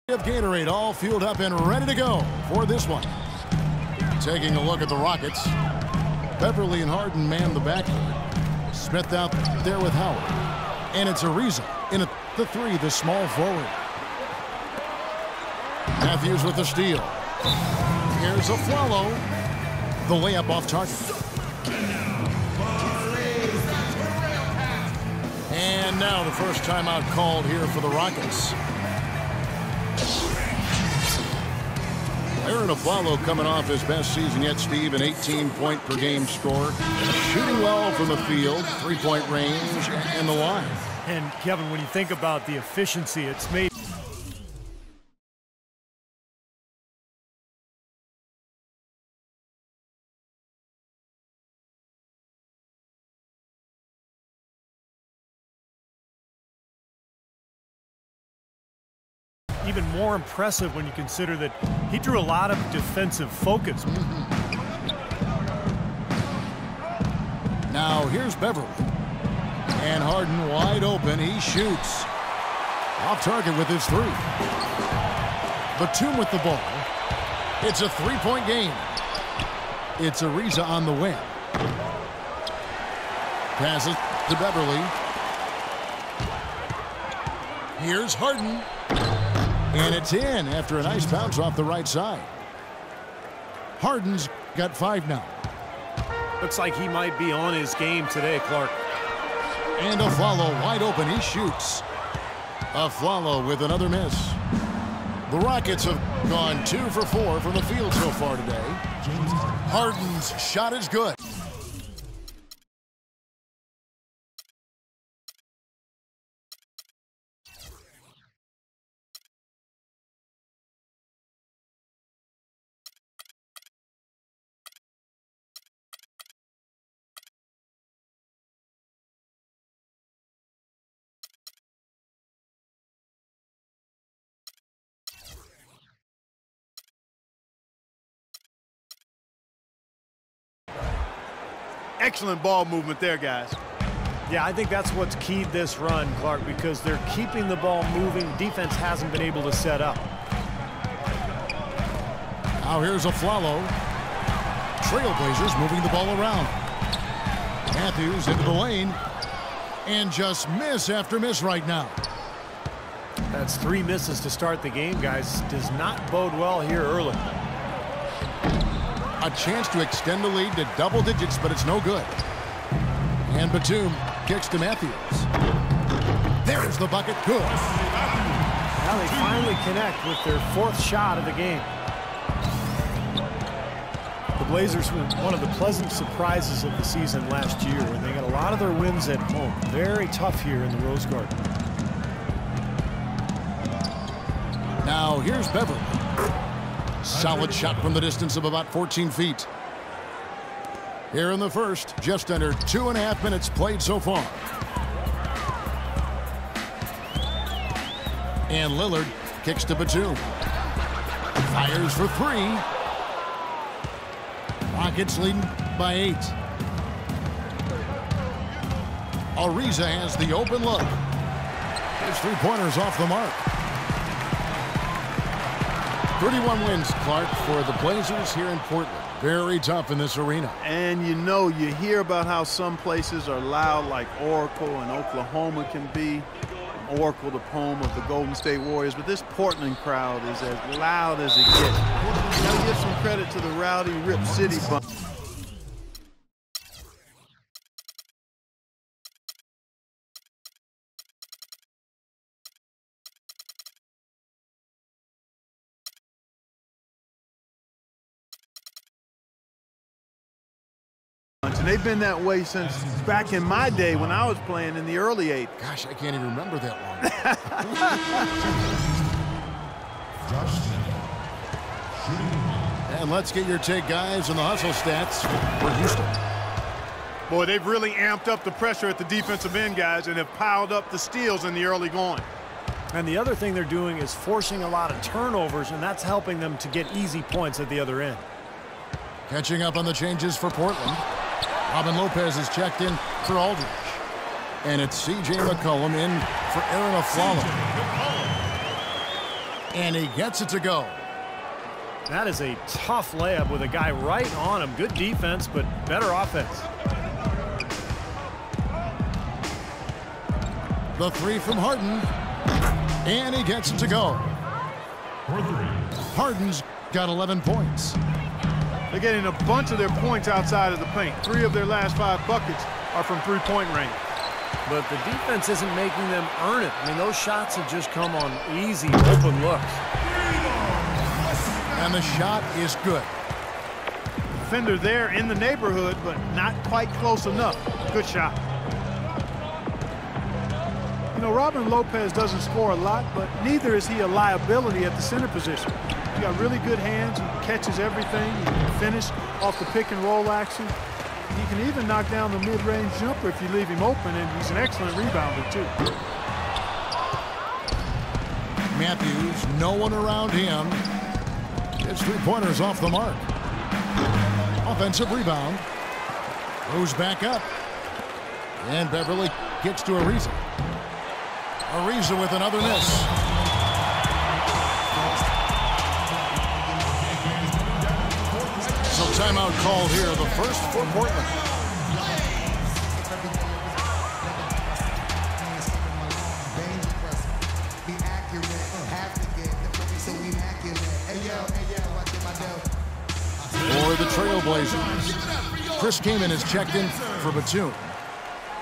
Of Gatorade all fueled up and ready to go for this one. Taking a look at the Rockets. Beverly and Harden man the backcourt. Smith out there with Howard. And it's Ariza in at the three, the small forward. Matthews with the steal. Here's Afflalo. The layup off target. And now the first timeout called here for the Rockets. Arron Afflalo coming off his best season yet, Steve, an 18-point-per-game score. Shooting well from the field, three-point range, and the line. And, Kevin, when you think about the efficiency, it's made... even more impressive when you consider that he drew a lot of defensive focus. Now here's Beverly. And Harden wide open. He shoots. Off target with his three. Batum with the ball. It's a three-point game. It's Ariza on the wing. Passes to Beverly. Here's Harden. And it's in after a nice bounce off the right side. Harden's got 5 now. Looks like he might be on his game today, Clark. And Afflalo wide open. He shoots. Afflalo with another miss. The Rockets have gone 2 for 4 from the field so far today. Harden's shot is good. Excellent ball movement there, guys. Yeah, I think that's what's keyed this run, Clark, because they're keeping the ball moving. Defense hasn't been able to set up. Now here's Afflalo. Trailblazers moving the ball around. Matthews into the lane. And just miss after miss right now. That's 3 misses to start the game, guys. Does not bode well here early. A chance to extend the lead to double digits, but it's no good. And Batum kicks to Matthews. There's the bucket. Good. Now they finally connect with their 4th shot of the game. The Blazers were one of the pleasant surprises of the season last year, and they got a lot of their wins at home. Very tough here in the Rose Garden. Now here's Beverly. Solid shot from the distance of about 14 feet. Here in the first, just under 2.5 minutes played so far. And Lillard kicks to Batum. Fires for 3. Rockets leading by 8. Ariza has the open look. His 3-pointers off the mark. 31 wins, Clark, for the Blazers here in Portland. Very tough in this arena. And you know, you hear about how some places are loud, like Oracle and Oklahoma can be. Oracle, the home of the Golden State Warriors, but this Portland crowd is as loud as it gets. You gotta give some credit to the Rowdy Rip City bunch. And they've been that way since back in my day when I was playing in the early 80s. Gosh, I can't even remember that long. And let's get your take, guys, on the hustle stats for Houston. Boy, they've really amped up the pressure at the defensive end, guys, and have piled up the steals in the early going. And the other thing they're doing is forcing a lot of turnovers, and that's helping them to get easy points at the other end. Catching up on the changes for Portland. Robin Lopez is checked in for Aldridge. And it's C.J. McCollum in for Arron Afflalo. And he gets it to go. That is a tough layup with a guy right on him. Good defense, but better offense. The three from Harden. And he gets it to go. Harden's got 11 points. They're getting a bunch of their points outside of the paint. 3 of their last 5 buckets are from three-point range. But the defense isn't making them earn it. I mean, those shots have just come on easy, open looks. And the shot is good. Defender there in the neighborhood, but not quite close enough. Good shot. You know, Robin Lopez doesn't score a lot, but neither is he a liability at the center position. He got really good hands, he catches everything, he can finish off the pick and roll action. He can even knock down the mid-range jumper if you leave him open, and he's an excellent rebounder too. Matthews, no one around him. His three-pointers off the mark. Offensive rebound. Moves back up. And Beverly gets to Ariza. Ariza with another miss. So timeout called here, the first for Portland. For the Trailblazers, Chris Kaman is checked in for Batum.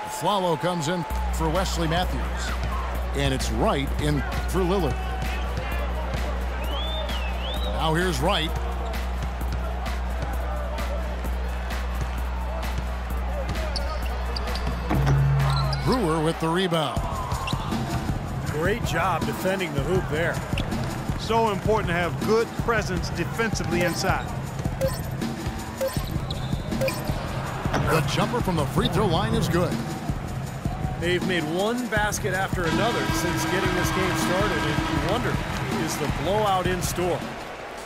Flalo comes in for Wesley Matthews. And it's Wright in for Lillard. Now here's Wright. Brewer with the rebound. Great job defending the hoop there. So important to have good presence defensively inside. The jumper from the free throw line is good. They've made one basket after another since getting this game started, and you wonder, is the blowout in store?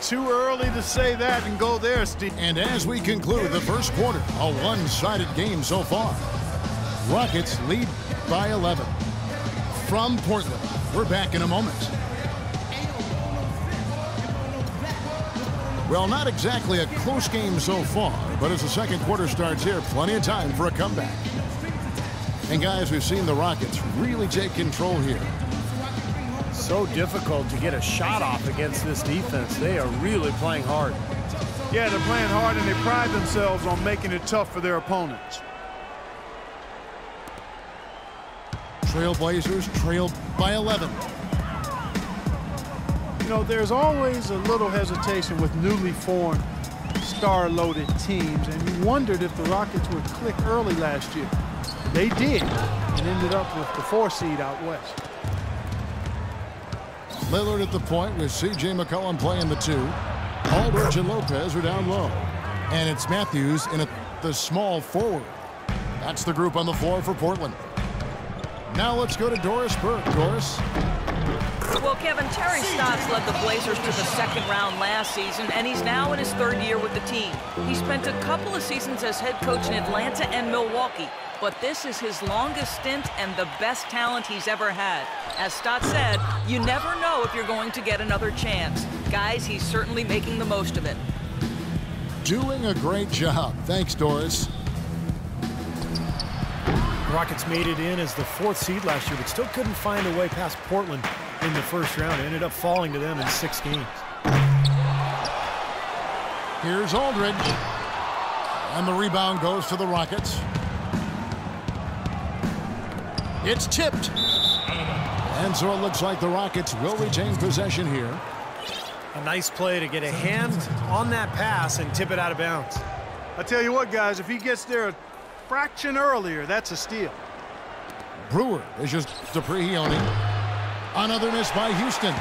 Too early to say that and go there, Steve. And as we conclude the first quarter, a one-sided game so far. Rockets lead by 11. From Portland, we're back in a moment. Well, not exactly a close game so far, but as the second quarter starts here, plenty of time for a comeback. And guys, we've seen the Rockets really take control here. So difficult to get a shot off against this defense. They are really playing hard. Yeah, they're playing hard, and they pride themselves on making it tough for their opponents. Trailblazers trailed by 11. You know, there's always a little hesitation with newly formed, star-loaded teams, and you wondered if the Rockets would click early last year. They did, and ended up with the 4 seed out west. Lillard at the point with C.J. McCollum playing the 2. Aldridge and Lopez are down low. And it's Matthews in the small forward. That's the group on the floor for Portland. Now let's go to Doris Burke. Doris. Well, Kevin, Terry Stotts led the Blazers to the second round last season, and he's now in his 3rd year with the team. He spent a couple of seasons as head coach in Atlanta and Milwaukee, but this is his longest stint and the best talent he's ever had. As Stotts said, you never know if you're going to get another chance. Guys, he's certainly making the most of it. Doing a great job. Thanks, Doris. The Rockets made it in as the 4th seed last year, but still couldn't find a way past Portland in the first round. It ended up falling to them in 6 games. Here's Aldridge. And the rebound goes to the Rockets. It's tipped. And so it looks like the Rockets will retain possession here. A nice play to get a hand on that pass and tip it out of bounds. I tell you what, guys, if he gets there a fraction earlier, that's a steal. Brewer is just Deprehioni. Another miss by Houston.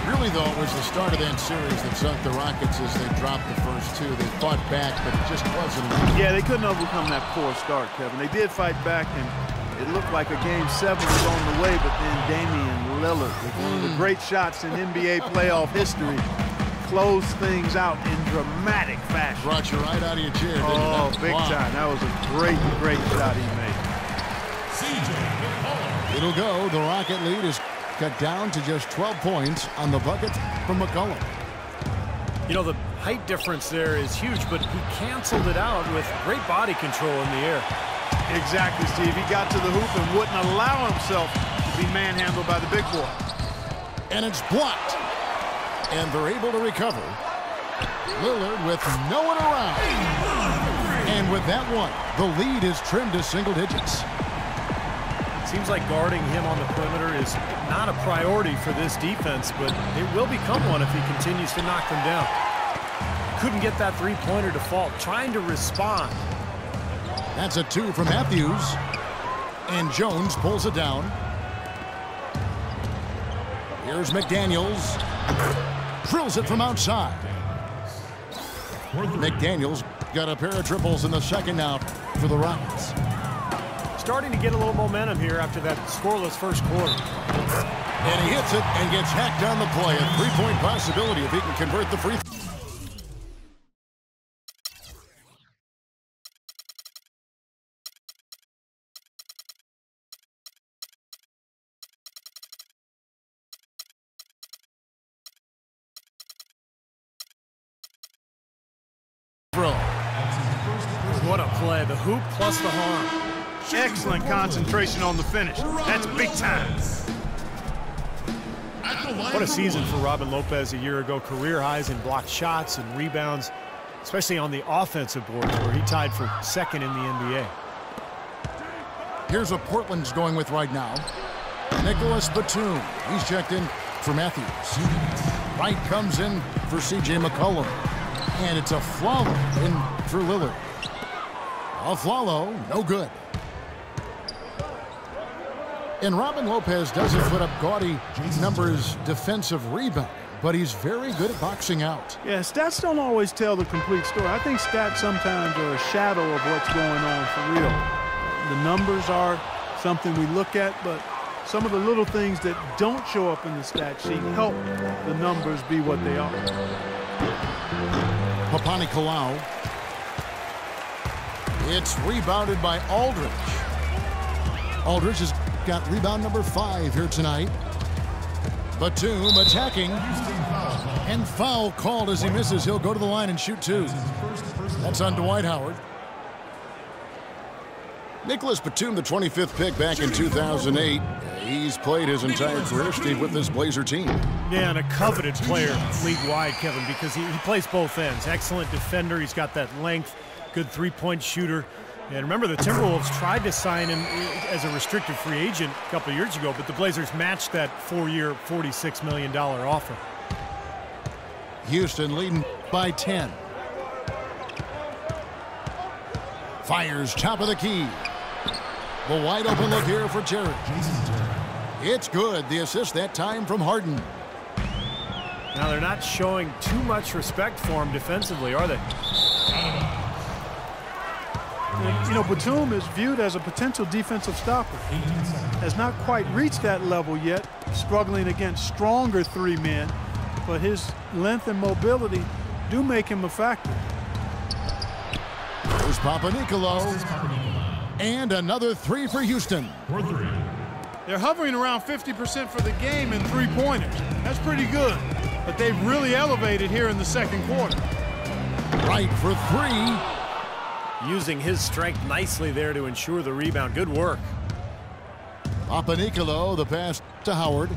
Really, though, it was the start of that series that sunk the Rockets as they dropped the first 2. They fought back, but it just wasn't enough. Yeah, they couldn't overcome that poor start, Kevin. They did fight back, and it looked like a Game 7 was on the way, but then Damian Lillard, with one of the great shots in NBA playoff history, closed things out in dramatic fashion. Brought you right out of your chair, didn't Oh, it? big time. That was a great, great shot he made. It'll go. The Rocket lead is cut down to just 12 points on the bucket from McCollum. You know, the height difference there is huge, but he canceled it out with great body control in the air. Exactly, Steve. He got to the hoop and wouldn't allow himself to be manhandled by the big boy. And it's blocked. And they're able to recover. Lillard with no one around. And with that one, the lead is trimmed to single digits. Seems like guarding him on the perimeter is not a priority for this defense, but it will become one if he continues to knock them down. Couldn't get that three-pointer to fall, trying to respond. That's a 2 from Matthews. And Jones pulls it down. Here's McDaniels. Drills it from outside. McDaniels got a pair of triples in the second now for the Rockets. Starting to get a little momentum here after that scoreless first quarter. And he hits it and gets hacked on the play. A three-point possibility if he can convert the free throw. What a play. The hoop plus the harm. Excellent concentration on the finish. That's big time. What a season for Robin Lopez a year ago. Career highs in blocked shots and rebounds, especially on the offensive boards where he tied for second in the NBA. Here's what Portland's going with right now. Nicholas Batum. He's checked in for Matthews. Wright comes in for C.J. McCollum. And it's a Afflalo in for Lillard. Afflalo, no good. And Robin Lopez doesn't put up gaudy numbers defensive rebound, but he's very good at boxing out. Yeah, stats don't always tell the complete story. I think stats sometimes are a shadow of what's going on for real. The numbers are something we look at, but some of the little things that don't show up in the stat sheet help the numbers be what they are. Papanikolaou. It's rebounded by Aldridge. Aldridge has got rebound number 5 here tonight. Batum attacking. And foul called as he misses. He'll go to the line and shoot 2. That's on Dwight Howard. Nicholas Batum, the 25th pick back in 2008. He's played his entire career, Steve, with this Blazer team. Yeah, and a coveted player league-wide, Kevin, because he plays both ends. Excellent defender. He's got that length, good three-point shooter. And remember, the Timberwolves tried to sign him as a restricted free agent a couple of years ago, but the Blazers matched that 4-year, $46 million offer. Houston leading by 10. Fires top of the key. The wide open look here for Terry. It's good. The assist that time from Harden. Now they're not showing too much respect for him defensively, are they? You know, Batum is viewed as a potential defensive stopper. Has not quite reached that level yet, struggling against stronger 3 men, but his length and mobility do make him a factor. There's Papanikolaou. And another 3 for Houston. They're hovering around 50% for the game in three-pointers. That's pretty good, but they've really elevated here in the second quarter. Right for 3. Using his strength nicely there to ensure the rebound. Good work. Papanikolaou, the pass to Howard.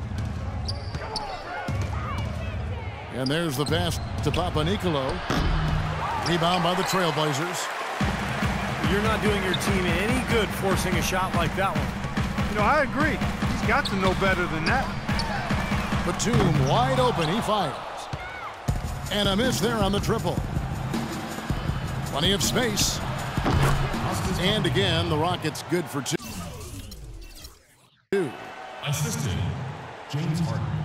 And there's the pass to Papanikolaou. Rebound by the Trailblazers. You're not doing your team any good forcing a shot like that one. You know, I agree. He's got to know better than that. Batum wide open. He fires. And a miss there on the triple. Plenty of space. And again, the Rockets good for 2. Assistant, James Harden.